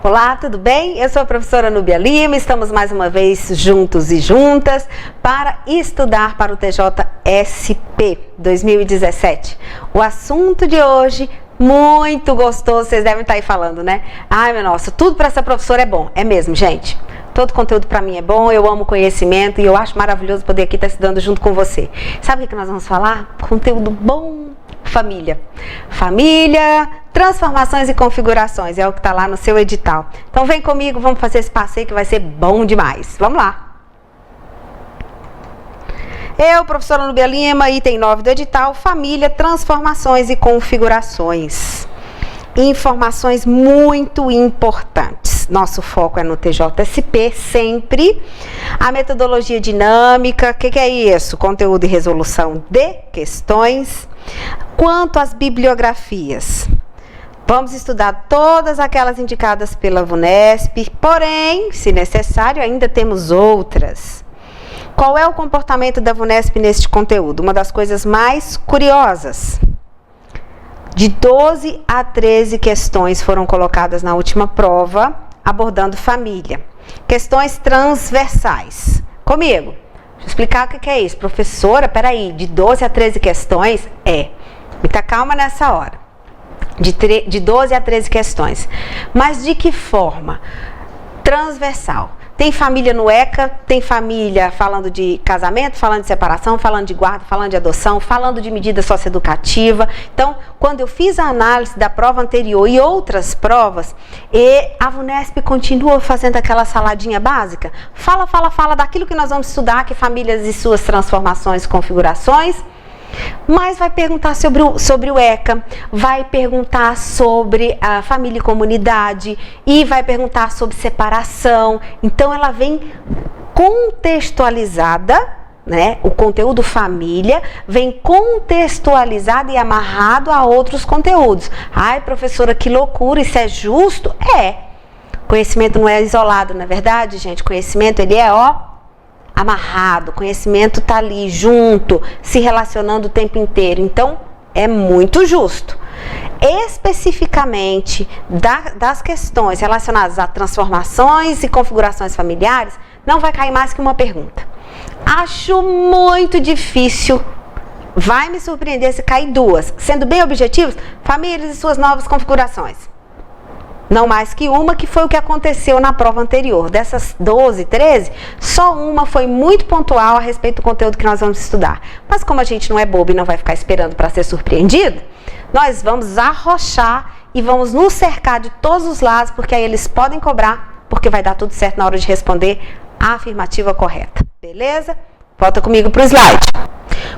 Olá, tudo bem? Eu sou a professora Núbia Lima, estamos mais uma vez juntos e juntas para estudar para o TJSP 2017. O assunto de hoje, muito gostoso, vocês devem estar aí falando, né? Ai, meu nossa, tudo para essa professora é bom. É mesmo, gente. Todo conteúdo para mim é bom, eu amo conhecimento e eu acho maravilhoso poder aqui estar estudando junto com você. Sabe o que nós vamos falar? Conteúdo bom. Família. Família, transformações e configurações, é o que está lá no seu edital. Então vem comigo, vamos fazer esse passeio que vai ser bom demais. Vamos lá. Eu, professora Núbia Lima, item 9 do edital, família, transformações e configurações. Informações muito importantes. Nosso foco é no TJSP sempre. A metodologia dinâmica, o que é isso? Conteúdo e resolução de questões. Quanto às bibliografias, vamos estudar todas aquelas indicadas pela VUNESP, porém, se necessário, ainda temos outras. Qual é o comportamento da VUNESP neste conteúdo? Uma das coisas mais curiosas. De 12 a 13 questões foram colocadas na última prova, abordando família. Questões transversais. Comigo. Deixa eu explicar o que é isso. Professora, peraí, de 12 a 13 questões? Muita calma nessa hora. De 12 a 13 questões. Mas de que forma? Transversal. Tem família no ECA, tem família falando de casamento, falando de separação, falando de guarda, falando de adoção, falando de medida socioeducativa. Então, quando eu fiz a análise da prova anterior e outras provas, a VUNESP continua fazendo aquela saladinha básica. Fala daquilo que nós vamos estudar, que famílias e suas transformações e configurações. Mas vai perguntar sobre o ECA, vai perguntar sobre a família e comunidade e vai perguntar sobre separação. Então, ela vem contextualizada, né? O conteúdo família vem contextualizado e amarrado a outros conteúdos. Ai, professora, que loucura, isso é justo? Conhecimento não é isolado, não é verdade, gente? Conhecimento, ele é, amarrado, conhecimento está ali junto, se relacionando o tempo inteiro. Então, é muito justo. Especificamente das questões relacionadas a transformações e configurações familiares, não vai cair mais que uma pergunta. Acho muito difícil, vai me surpreender se cair duas. Sendo bem objetivos, famílias e suas novas configurações. Não mais que uma, que foi o que aconteceu na prova anterior. Dessas 12, 13, só uma foi muito pontual a respeito do conteúdo que nós vamos estudar. Mas como a gente não é bobo e não vai ficar esperando para ser surpreendido, nós vamos arrochar e vamos nos cercar de todos os lados, porque aí eles podem cobrar, porque vai dar tudo certo na hora de responder a afirmativa correta. Beleza? Volta comigo para o slide.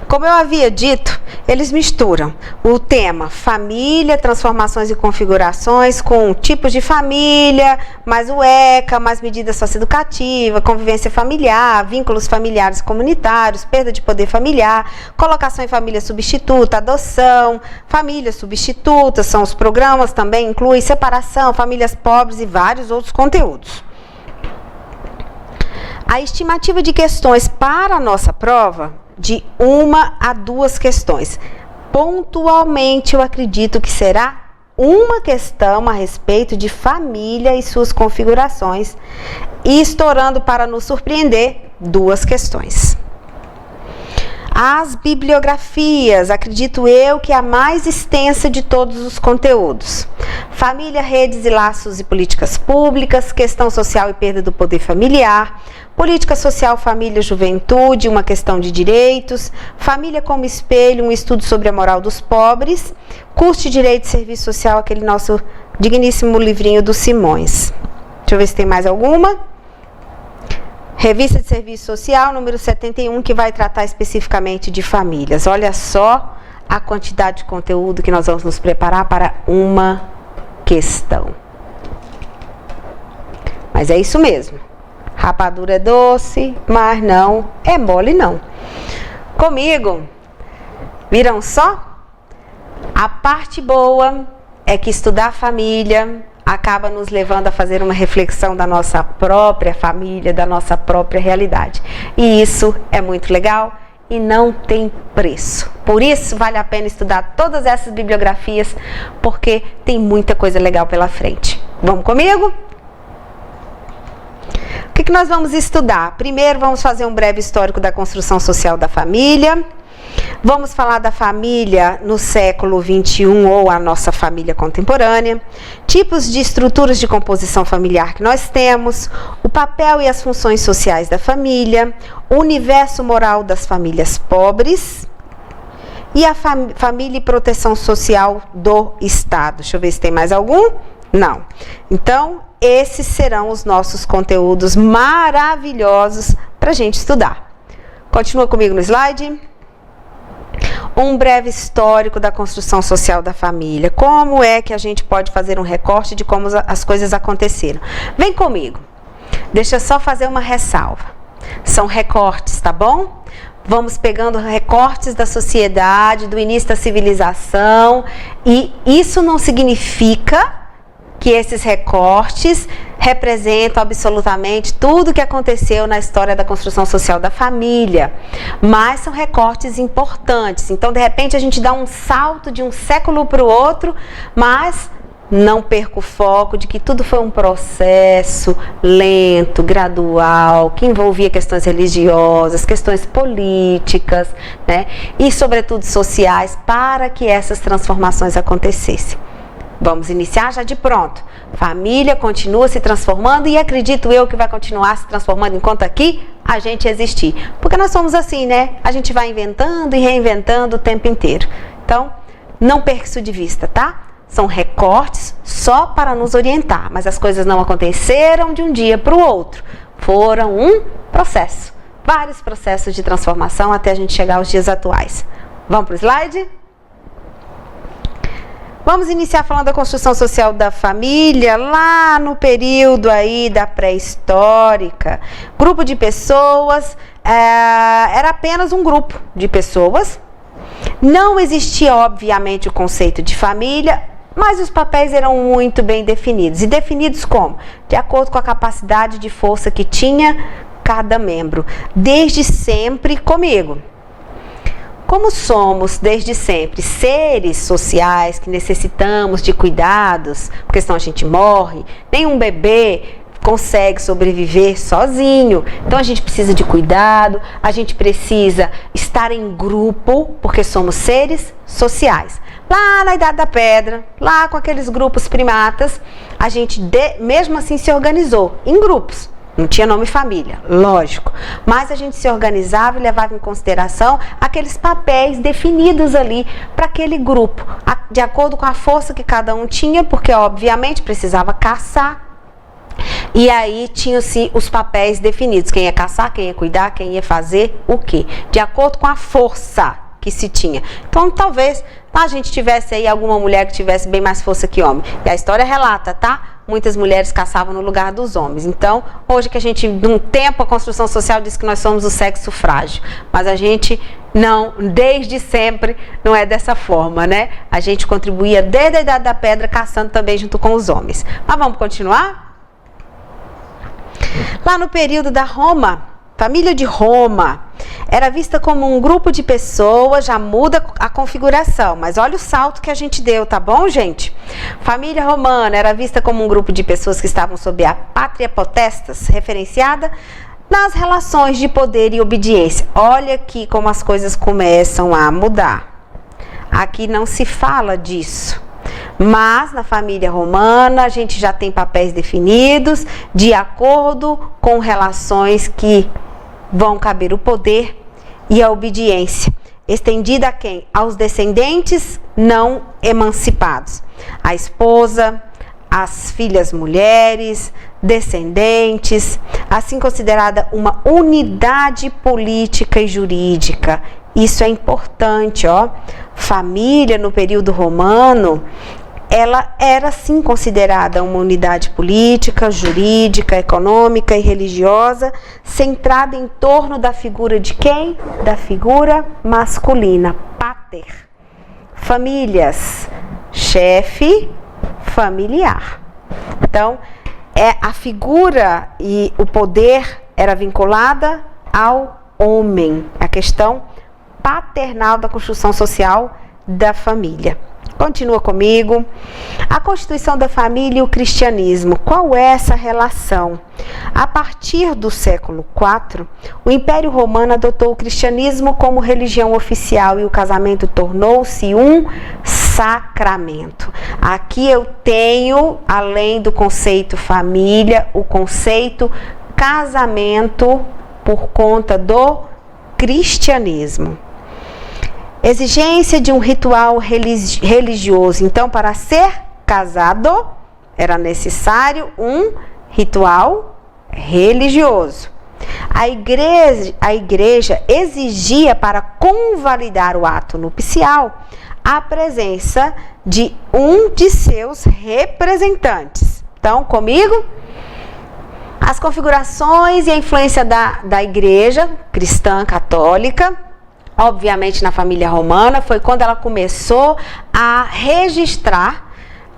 Como eu havia dito, eles misturam o tema família, transformações e configurações com tipos de família, mais o ECA, mais medida socioeducativa, convivência familiar, vínculos familiares comunitários, perda de poder familiar, colocação em família substituta, adoção, famílias substitutas, são os programas, também inclui separação, famílias pobres e vários outros conteúdos. A estimativa de questões para a nossa prova, de 1 a 2 questões. Pontualmente, eu acredito que será uma questão a respeito de família e suas configurações. E estourando para nos surpreender, 2 questões. As bibliografias, acredito eu que é a mais extensa de todos os conteúdos. Família, redes e laços e políticas públicas, questão social e perda do poder familiar, política social, família, juventude, uma questão de direitos, família como espelho, um estudo sobre a moral dos pobres, curso de direito e serviço social, aquele nosso digníssimo livrinho do Simões. Deixa eu ver se tem mais alguma. Revista de Serviço Social, número 71, que vai tratar especificamente de famílias. Olha só a quantidade de conteúdo que nós vamos nos preparar para uma questão. Mas é isso mesmo. Rapadura é doce, mas não é mole não. Comigo, viram só? A parte boa é que estudar família acaba nos levando a fazer uma reflexão da nossa própria família, da nossa própria realidade. E isso é muito legal e não tem preço. Por isso, vale a pena estudar todas essas bibliografias, porque tem muita coisa legal pela frente. Vamos comigo? O que nós vamos estudar? Primeiro, vamos fazer um breve histórico da construção social da família. Vamos falar da família no século XXI ou a nossa família contemporânea, tipos de estruturas de composição familiar que nós temos, o papel e as funções sociais da família, o universo moral das famílias pobres e a família e proteção social do Estado. Deixa eu ver se tem mais algum. Não. Então, esses serão os nossos conteúdos maravilhosos para a gente estudar. Continua comigo no slide. Um breve histórico da construção social da família. Como é que a gente pode fazer um recorte de como as coisas aconteceram? Vem comigo. Deixa eu só fazer uma ressalva. São recortes, tá bom? Vamos pegando recortes da sociedade, do início da civilização, e isso não significa que esses recortes representam absolutamente tudo o que aconteceu na história da construção social da família, mas são recortes importantes. Então, de repente, a gente dá um salto de um século para o outro, mas não perca o foco de que tudo foi um processo lento, gradual, que envolvia questões religiosas, questões políticas, né? E, sobretudo, sociais, para que essas transformações acontecessem. Vamos iniciar já de pronto. Família continua se transformando e acredito eu que vai continuar se transformando enquanto aqui a gente existir. Porque nós somos assim, né? A gente vai inventando e reinventando o tempo inteiro. Então, não perca isso de vista, tá? São recortes só para nos orientar, mas as coisas não aconteceram de um dia para o outro. Foram um processo. Vários processos de transformação até a gente chegar aos dias atuais. Vamos para o slide? Vamos iniciar falando da construção social da família, lá no período aí da pré-histórica. Grupo de pessoas, era apenas um grupo de pessoas. Não existia, obviamente, o conceito de família, mas os papéis eram muito bem definidos. E definidos como? De acordo com a capacidade de força que tinha cada membro. Desde sempre comigo. Como somos, desde sempre, seres sociais que necessitamos de cuidados, porque senão a gente morre, nenhum bebê consegue sobreviver sozinho. Então a gente precisa de cuidado, a gente precisa estar em grupo, porque somos seres sociais. Lá na Idade da Pedra, lá com aqueles grupos primatas, a gente mesmo assim se organizou em grupos. Não tinha nome família, lógico. Mas a gente se organizava e levava em consideração aqueles papéis definidos ali para aquele grupo, de acordo com a força que cada um tinha, porque obviamente precisava caçar. E aí tinham-se os papéis definidos, quem ia caçar, quem ia cuidar, quem ia fazer o quê, de acordo com a força que se tinha. Então talvez a gente tivesse aí alguma mulher que tivesse bem mais força que homem. E a história relata, tá? Muitas mulheres caçavam no lugar dos homens. Então, hoje que a gente, num tempo, a construção social diz que nós somos o sexo frágil. Mas a gente não, desde sempre, não é dessa forma, né? A gente contribuía desde a Idade da Pedra, caçando também junto com os homens. Mas vamos continuar? Lá no período da Roma, família de Roma era vista como um grupo de pessoas, já muda a configuração, mas olha o salto que a gente deu, tá bom, gente? Família romana era vista como um grupo de pessoas que estavam sob a pátria potestas, referenciada nas relações de poder e obediência. Olha aqui como as coisas começam a mudar. Aqui não se fala disso. Mas na família romana a gente já tem papéis definidos de acordo com relações que vão caber o poder e a obediência, estendida a quem? Aos descendentes não emancipados. A esposa, as filhas mulheres, descendentes, assim considerada uma unidade política e jurídica. Isso é importante, ó. Família no período romano, ela era sim considerada uma unidade política, jurídica, econômica e religiosa, centrada em torno da figura de quem? Da figura masculina, pater. Famílias, chefe, familiar. Então, a figura e o poder era vinculada ao homem, a questão paternal da construção social da família. Continua comigo. A constituição da família e o cristianismo. Qual é essa relação? A partir do século IV, o Império Romano adotou o cristianismo como religião oficial e o casamento tornou-se um sacramento. Aqui eu tenho, além do conceito família, o conceito casamento por conta do cristianismo. Exigência de um ritual religioso. Então, para ser casado, era necessário um ritual religioso. A igreja exigia, para convalidar o ato nupcial, a presença de um de seus representantes. Então, comigo? As configurações e a influência da igreja cristã católica, obviamente na família romana, foi quando ela começou a registrar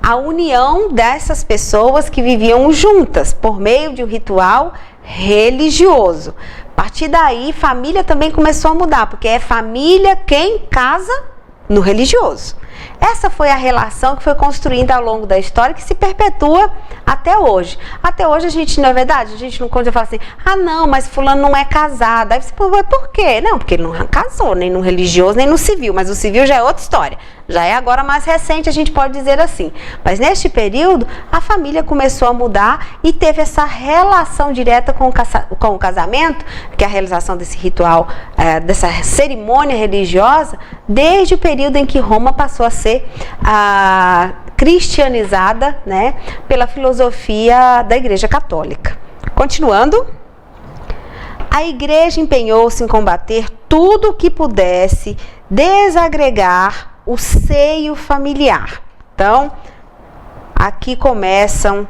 a união dessas pessoas que viviam juntas por meio de um ritual religioso. A partir daí, família também começou a mudar, porque é família quem casa no religioso. Essa foi a relação que foi construída ao longo da história, que se perpetua até hoje. Até hoje a gente, não é verdade? A gente não conta e fala assim, ah não, mas fulano não é casado. Aí você fala, por quê? Não, porque ele não casou, nem no religioso, nem no civil. Mas o civil já é outra história. Já é agora mais recente, a gente pode dizer assim. Mas neste período, a família começou a mudar e teve essa relação direta com o casamento, que é a realização desse ritual, dessa cerimônia religiosa, desde o período em que Roma passou a ser cristianizada, né, pela filosofia da Igreja Católica. Continuando, a Igreja empenhou-se em combater tudo o que pudesse desagregar o seio familiar. Então, aqui começa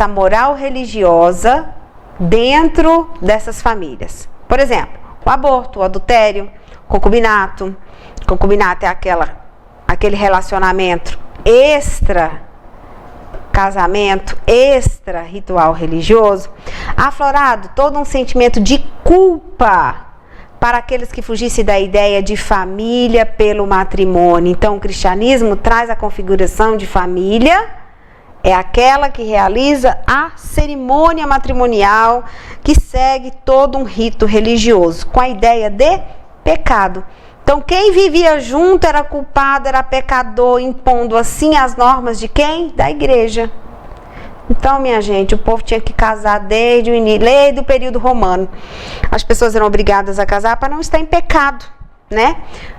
a moral religiosa dentro dessas famílias. Por exemplo, o aborto, o adultério, o concubinato. Concubinato é aquele relacionamento extra casamento, extra ritual religioso, aflorado todo um sentimento de culpa para aqueles que fugissem da ideia de família pelo matrimônio. Então, o cristianismo traz a configuração de família, é aquela que realiza a cerimônia matrimonial, que segue todo um rito religioso, com a ideia de pecado. Então, quem vivia junto era culpado, era pecador, impondo assim as normas de quem? Da igreja. Então, minha gente, o povo tinha que casar desde o início, desde o período romano. As pessoas eram obrigadas a casar para não estar em pecado, né?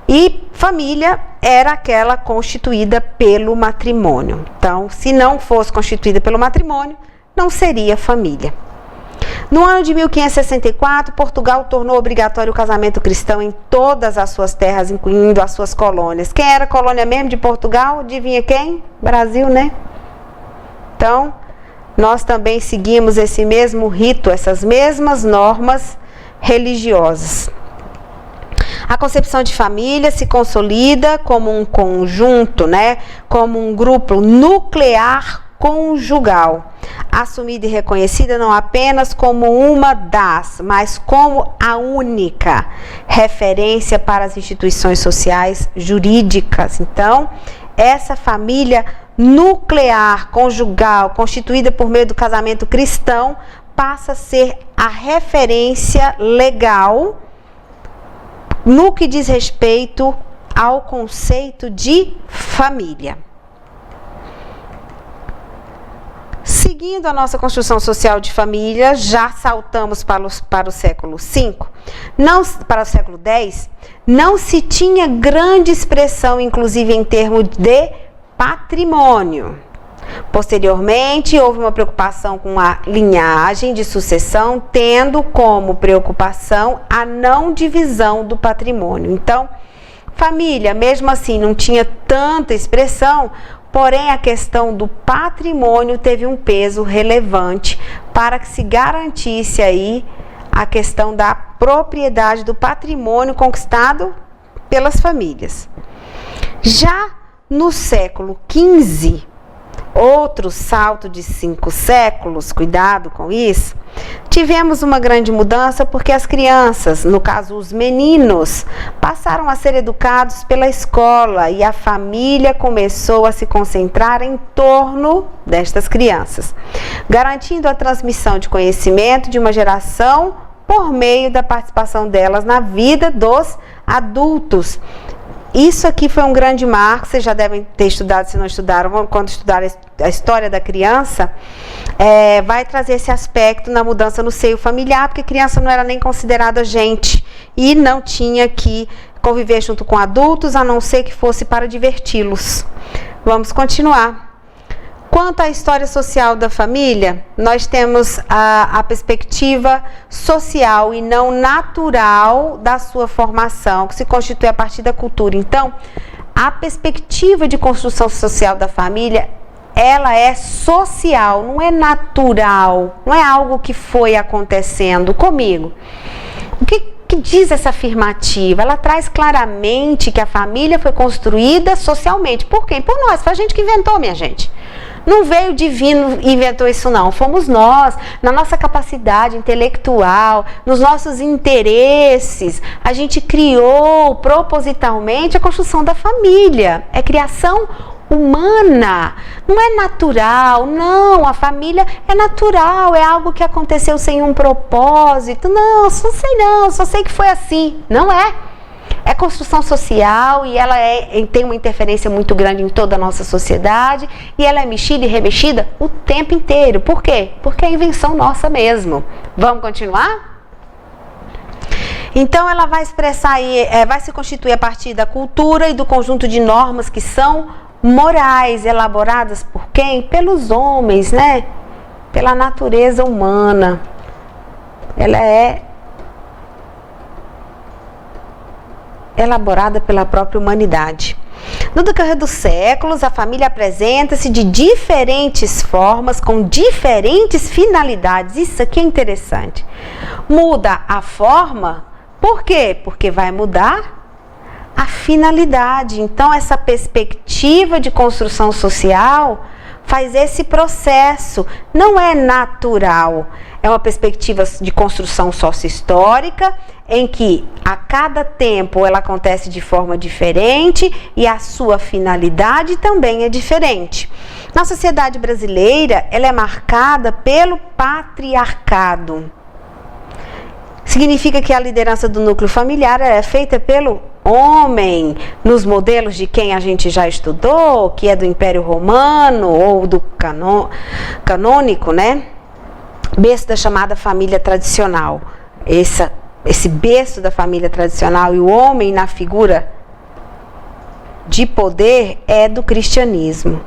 E família era aquela constituída pelo matrimônio. Então, se não fosse constituída pelo matrimônio, não seria família. No ano de 1564, Portugal tornou obrigatório o casamento cristão em todas as suas terras, incluindo as suas colônias. Quem era colônia mesmo de Portugal? Adivinha quem? Brasil, né? Então, nós também seguimos esse mesmo rito, essas mesmas normas religiosas. A concepção de família se consolida como um conjunto, né? Como um grupo nuclear conjugal, assumida e reconhecida não apenas como uma das, mas como a única referência para as instituições sociais jurídicas. Então, essa família nuclear, conjugal, constituída por meio do casamento cristão, passa a ser a referência legal no que diz respeito ao conceito de família. Seguindo a nossa construção social de família, já saltamos para o século V, para o século X, não se tinha grande expressão, inclusive em termos de patrimônio. Posteriormente, houve uma preocupação com a linhagem de sucessão, tendo como preocupação a não divisão do patrimônio. Então, família, mesmo assim, não tinha tanta expressão, porém, a questão do patrimônio teve um peso relevante para que se garantisse aí a questão da propriedade do patrimônio conquistado pelas famílias. Já no século XV, outro salto de 5 séculos, cuidado com isso, tivemos uma grande mudança porque as crianças, no caso os meninos, passaram a ser educados pela escola e a família começou a se concentrar em torno destas crianças, garantindo a transmissão de conhecimento de uma geração por meio da participação delas na vida dos adultos. Isso aqui foi um grande marco, vocês já devem ter estudado, se não estudaram, quando estudar a história da criança, vai trazer esse aspecto na mudança no seio familiar, porque criança não era nem considerada gente e não tinha que conviver junto com adultos, a não ser que fosse para diverti-los. Vamos continuar. Quanto à história social da família, nós temos a perspectiva social e não natural da sua formação, que se constitui a partir da cultura. Então, a perspectiva de construção social da família, ela é social, não é natural, não é algo que foi acontecendo comigo. O que diz essa afirmativa? Ela traz claramente que a família foi construída socialmente. Por quem? Por nós, foi a gente que inventou, minha gente. Não veio o divino e inventou isso não, fomos nós, na nossa capacidade intelectual, nos nossos interesses, a gente criou propositalmente a construção da família, é criação humana, não é natural, não, a família é natural, é algo que aconteceu sem um propósito, não, só sei que foi assim, não é. É construção social e ela tem uma interferência muito grande em toda a nossa sociedade e ela é mexida e remexida o tempo inteiro. Por quê? Porque é invenção nossa mesmo. Vamos continuar? Então ela vai expressar aí, vai se constituir a partir da cultura e do conjunto de normas que são morais, elaboradas por quem? Pelos homens, né? Pela natureza humana. Ela é elaborada pela própria humanidade. No decorrer dos séculos, a família apresenta-se de diferentes formas, com diferentes finalidades. Isso aqui é interessante. Muda a forma, por quê? Porque vai mudar a finalidade. Então, essa perspectiva de construção social faz esse processo. Não é natural. É uma perspectiva de construção sócio-histórica, em que a cada tempo ela acontece de forma diferente e a sua finalidade também é diferente. Na sociedade brasileira, ela é marcada pelo patriarcado. Significa que a liderança do núcleo familiar é feita pelo homem, nos modelos de quem a gente já estudou, que é do Império Romano ou do canônico, né? Berço da chamada família tradicional. Esse berço da família tradicional e o homem na figura de poder é do cristianismo.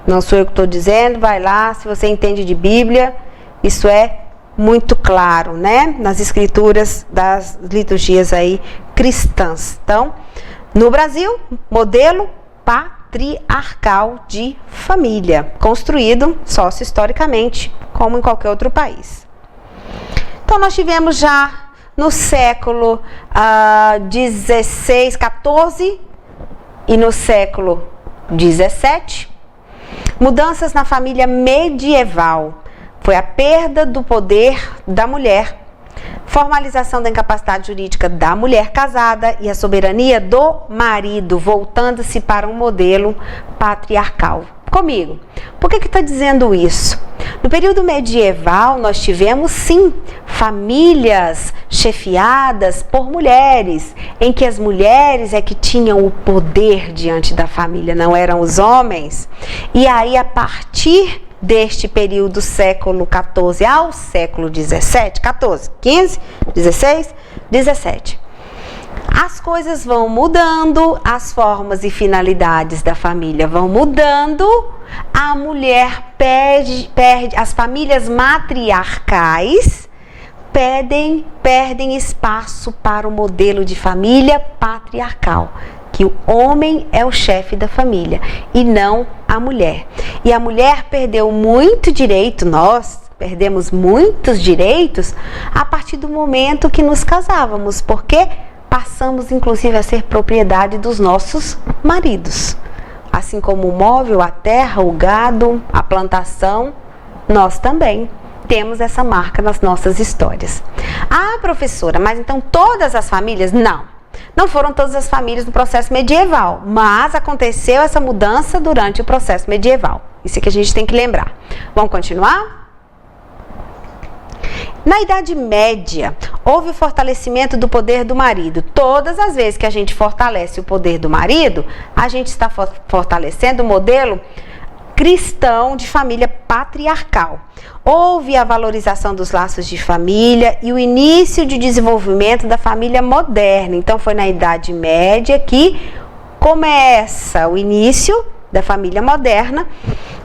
Não sou eu que estou dizendo, vai lá, se você entende de Bíblia, isso é muito claro, né? Nas escrituras das liturgias aí cristãs. Então, no Brasil, modelo patriarcal de família, construído sócio-historicamente, como em qualquer outro país. Então, nós tivemos já no século 16, 14 e no século 17, mudanças na família medieval. Foi a perda do poder da mulher, formalização da incapacidade jurídica da mulher casada e a soberania do marido, voltando-se para um modelo patriarcal. Comigo, por que está dizendo isso? No período medieval, nós tivemos, sim, famílias chefiadas por mulheres, em que as mulheres é que tinham o poder diante da família, não eram os homens. E aí, a partir deste período século XIV ao século XVII, 14, 15, 16, 17. As coisas vão mudando, as formas e finalidades da família vão mudando, a mulher perde, as famílias matriarcais perdem espaço para o modelo de família patriarcal, que o homem é o chefe da família e não a mulher. E a mulher perdeu muito direito, nós perdemos muitos direitos a partir do momento que nos casávamos, porque passamos inclusive a ser propriedade dos nossos maridos. assim como o móvel, a terra, o gado, a plantação, nós também temos essa marca nas nossas histórias. Ah, professora, mas então todas as famílias? Não foram todas as famílias no processo medieval, mas aconteceu essa mudança durante o processo medieval. Isso é que a gente tem que lembrar. Vamos continuar? Na Idade Média, houve o fortalecimento do poder do marido. Todas as vezes que a gente fortalece o poder do marido, a gente está fortalecendo o modelo cristão de família patriarcal. Houve a valorização dos laços de família e o início de desenvolvimento da família moderna. Então, foi na Idade Média que começa o início da família moderna,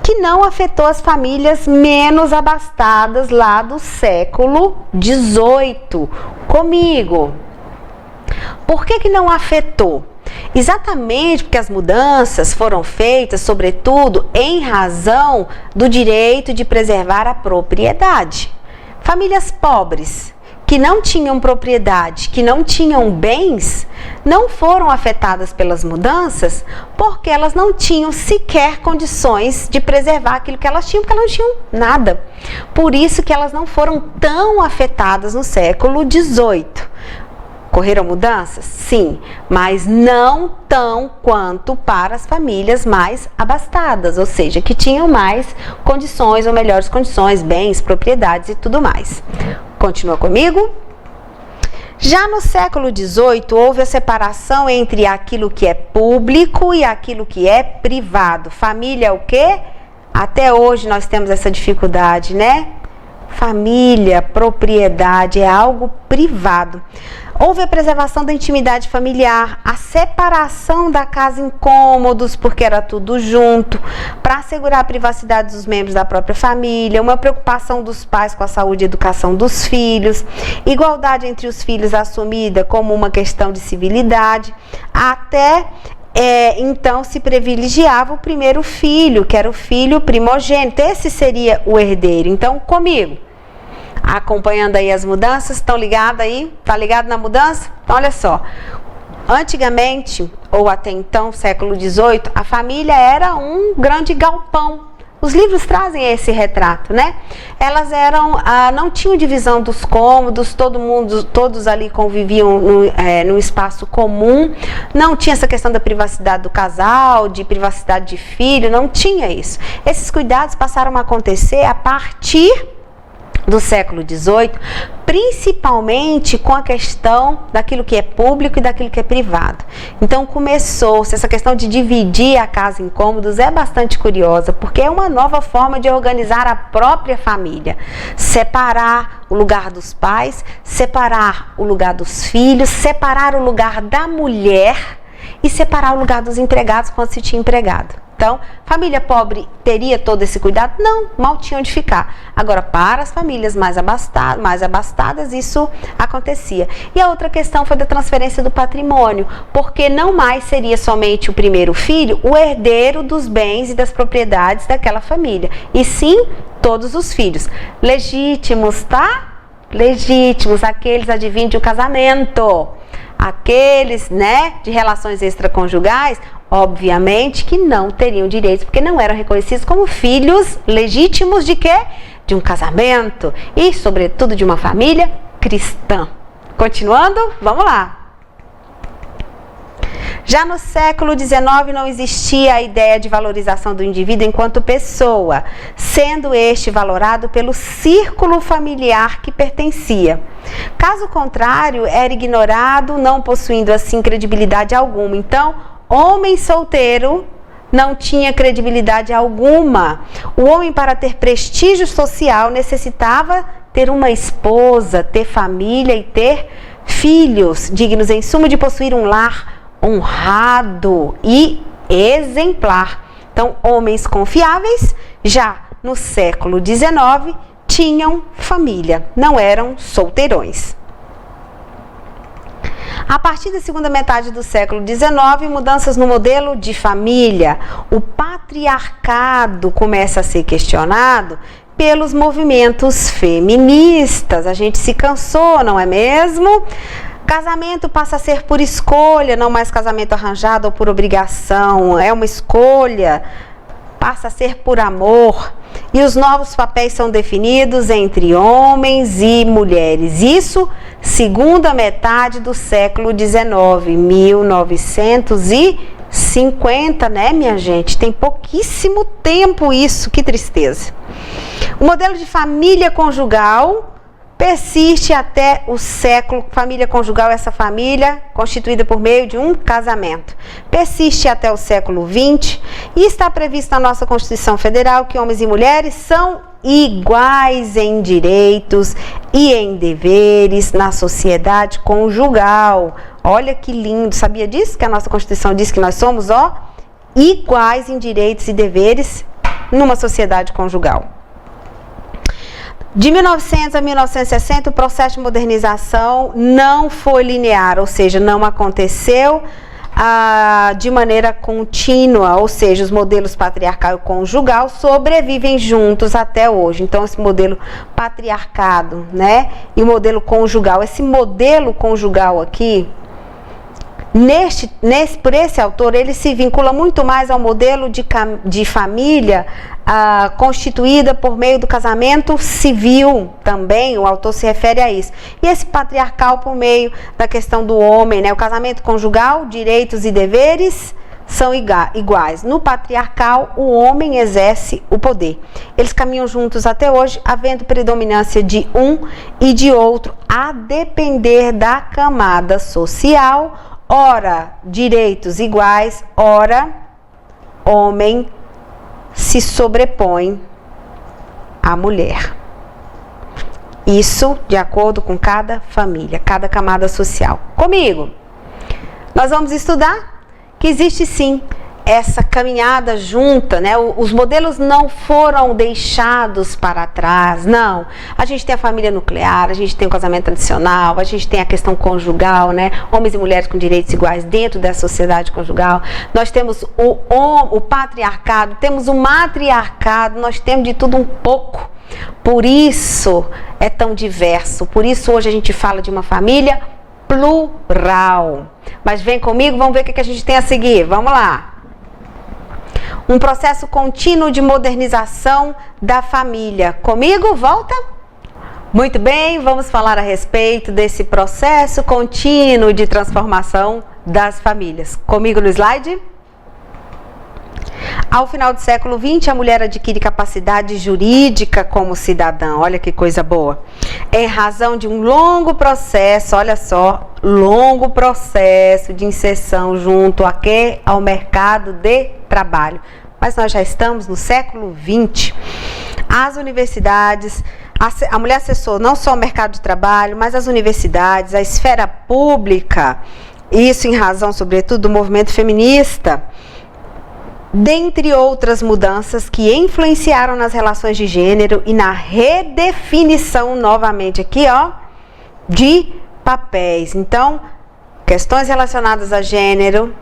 que não afetou as famílias menos abastadas lá do século XVIII. Comigo. Por que não afetou? Exatamente porque as mudanças foram feitas, sobretudo, em razão do direito de preservar a propriedade. Famílias pobres, que não tinham propriedade, que não tinham bens, não foram afetadas pelas mudanças porque elas não tinham sequer condições de preservar aquilo que elas tinham, porque elas não tinham nada. Por isso que elas não foram tão afetadas no século XVIII. Ocorreram mudanças? Sim, mas não tão quanto para as famílias mais abastadas, ou seja, que tinham mais condições ou melhores condições, bens, propriedades e tudo mais. Continua comigo? Já no século XVIII, houve a separação entre aquilo que é público e aquilo que é privado. Família é o quê? Até hoje nós temos essa dificuldade, né? Família, propriedade, é algo privado. Houve a preservação da intimidade familiar, a separação da casa em cômodos, porque era tudo junto, para assegurar a privacidade dos membros da própria família, uma preocupação dos pais com a saúde e educação dos filhos, igualdade entre os filhos assumida como uma questão de civilidade, até então se privilegiava o primeiro filho, que era o filho primogênito, esse seria o herdeiro. Então, comigo, acompanhando aí as mudanças, estão ligados aí? Tá ligado na mudança? Então, olha só, antigamente, ou até então, século XVIII, a família era um grande galpão. Os livros trazem esse retrato, né? Elas não tinham divisão dos cômodos, todos ali conviviam num espaço comum, não tinha essa questão da privacidade do casal, de privacidade de filho, não tinha isso. Esses cuidados passaram a acontecer a partir do século XVIII, principalmente com a questão daquilo que é público e daquilo que é privado. Então começou-se essa questão de dividir a casa em cômodos, é bastante curiosa, porque é uma nova forma de organizar a própria família. Separar o lugar dos pais, separar o lugar dos filhos, separar o lugar da mulher e separar o lugar dos empregados quando se tinha empregado. Então, família pobre teria todo esse cuidado? Não, mal tinha onde ficar. Agora, para as famílias mais abastadas, isso acontecia. E a outra questão foi da transferência do patrimônio, porque não mais seria somente o primeiro filho o herdeiro dos bens e das propriedades daquela família, e sim todos os filhos. Legítimos, tá? Legítimos, aqueles advindos de um casamento. Aqueles, né, de relações extraconjugais, obviamente que não teriam direitos, porque não eram reconhecidos como filhos legítimos de quê? De um casamento e, sobretudo, de uma família cristã. Continuando, vamos lá. Já no século XIX não existia a ideia de valorização do indivíduo enquanto pessoa, sendo este valorado pelo círculo familiar que pertencia. Caso contrário, era ignorado, não possuindo assim credibilidade alguma. Então, homem solteiro não tinha credibilidade alguma. O homem, para ter prestígio social, necessitava ter uma esposa, ter família e ter filhos, dignos em suma de possuir um lar honrado e exemplar. Então, homens confiáveis, já no século XIX, tinham família, não eram solteirões. A partir da segunda metade do século XIX, mudanças no modelo de família. O patriarcado começa a ser questionado pelos movimentos feministas. A gente se cansou, não é mesmo? Casamento passa a ser por escolha, não mais casamento arranjado ou por obrigação. É uma escolha, passa a ser por amor. E os novos papéis são definidos entre homens e mulheres. Isso segunda metade do século XIX, 1950, né, minha gente? Tem pouquíssimo tempo isso, que tristeza. O modelo de família conjugal persiste até o século. Família conjugal, essa família constituída por meio de um casamento, persiste até o século XX e está previsto na nossa Constituição Federal que homens e mulheres são iguais em direitos e em deveres na sociedade conjugal. Olha que lindo, sabia disso? Que a nossa Constituição diz que nós somos, iguais em direitos e deveres numa sociedade conjugal. De 1900 a 1960, o processo de modernização não foi linear, ou seja, não aconteceu de maneira contínua, ou seja, os modelos patriarcal e conjugal sobrevivem juntos até hoje. Então, esse modelo patriarcado, né, e o modelo conjugal, esse modelo conjugal aqui, por esse autor, ele se vincula muito mais ao modelo de família constituída por meio do casamento civil também, o autor se refere a isso. E esse patriarcal por meio da questão do homem, né? O casamento conjugal, direitos e deveres são iguais. No patriarcal, o homem exerce o poder. Eles caminham juntos até hoje, havendo predominância de um e de outro, a depender da camada social. Ora, direitos iguais, ora, homem se sobrepõe à mulher. Isso de acordo com cada família, cada camada social. Comigo, nós vamos estudar que existe sim essa caminhada junta, né? Os modelos não foram deixados para trás, não. A gente tem a família nuclear, a gente tem o casamento tradicional, a gente tem a questão conjugal, né? Homens e mulheres com direitos iguais dentro da sociedade conjugal. Nós temos o patriarcado, temos o matriarcado, nós temos de tudo um pouco. Por isso é tão diverso, por isso hoje a gente fala de uma família plural. Mas vem comigo, vamos ver o que a gente tem a seguir, vamos lá. Um processo contínuo de modernização da família. Comigo, volta? Muito bem, vamos falar a respeito desse processo contínuo de transformação das famílias. Comigo no slide? Ao final do século XX, a mulher adquire capacidade jurídica como cidadã. Olha que coisa boa. Em razão de um longo processo, olha só, longo processo de inserção junto ao mercado de trabalho. Mas nós já estamos no século XX. As universidades, a mulher acessou não só o mercado de trabalho, mas as universidades, a esfera pública, isso em razão, sobretudo, do movimento feminista, dentre outras mudanças que influenciaram nas relações de gênero e na redefinição, novamente aqui, de papéis. Então, questões relacionadas a gênero,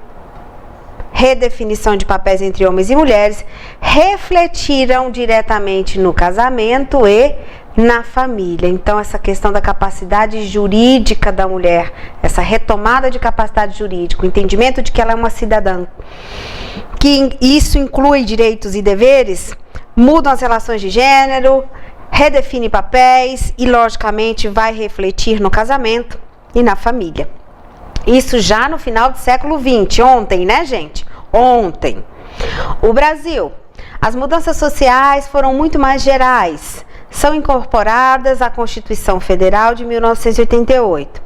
redefinição de papéis entre homens e mulheres, refletiram diretamente no casamento e na família. Então, essa questão da capacidade jurídica da mulher, essa retomada de capacidade jurídica, o entendimento de que ela é uma cidadã, que isso inclui direitos e deveres, mudam as relações de gênero, redefine papéis e, logicamente, vai refletir no casamento e na família. Isso já no final do século XX, ontem, né, gente? Ontem. O Brasil, as mudanças sociais foram muito mais gerais. São incorporadas à Constituição Federal de 1988,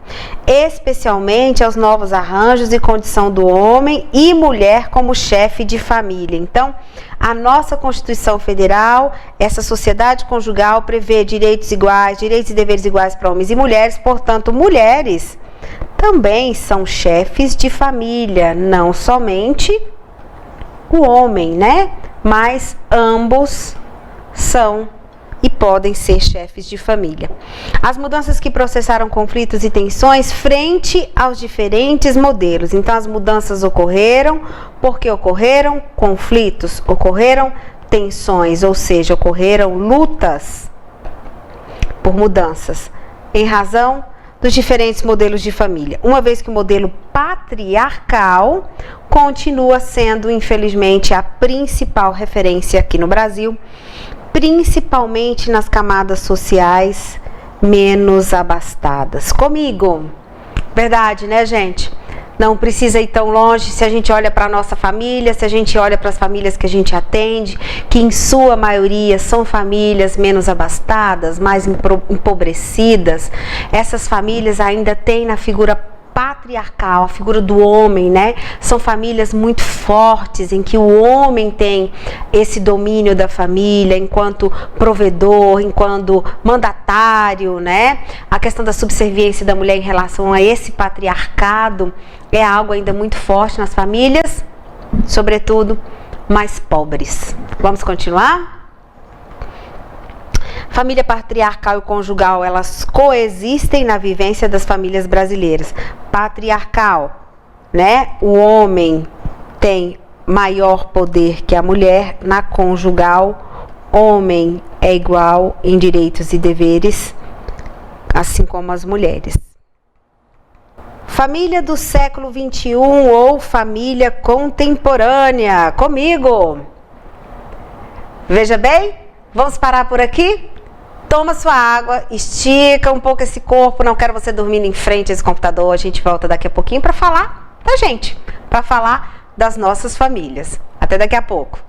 especialmente aos novos arranjos e condição do homem e mulher como chefe de família. Então, a nossa Constituição Federal, essa sociedade conjugal, prevê direitos iguais, direitos e deveres iguais para homens e mulheres, portanto, mulheres também são chefes de família, não somente o homem, né? Mas ambos são e podem ser chefes de família. As mudanças que processaram conflitos e tensões frente aos diferentes modelos. Então, as mudanças ocorreram porque ocorreram conflitos, ocorreram tensões, ou seja, ocorreram lutas por mudanças, em razão dos diferentes modelos de família, uma vez que o modelo patriarcal continua sendo, infelizmente, a principal referência aqui no Brasil, principalmente nas camadas sociais menos abastadas. Comigo, verdade, né, gente? Não precisa ir tão longe se a gente olha para a nossa família, se a gente olha para as famílias que a gente atende, que em sua maioria são famílias menos abastadas, mais empobrecidas. Essas famílias ainda têm na figura patriarcal, a figura do homem, né? São famílias muito fortes, em que o homem tem esse domínio da família enquanto provedor, enquanto mandatário, né? A questão da subserviência da mulher em relação a esse patriarcado é algo ainda muito forte nas famílias, sobretudo mais pobres. Vamos continuar? Família patriarcal e conjugal, elas coexistem na vivência das famílias brasileiras. Patriarcal, né? O homem tem maior poder que a mulher. Na conjugal, homem é igual em direitos e deveres, assim como as mulheres. Família do século XXI ou família contemporânea. Comigo! Veja bem, vamos parar por aqui? Toma sua água, estica um pouco esse corpo, não quero você dormindo em frente a esse computador. A gente volta daqui a pouquinho para falar da gente, para falar das nossas famílias. Até daqui a pouco.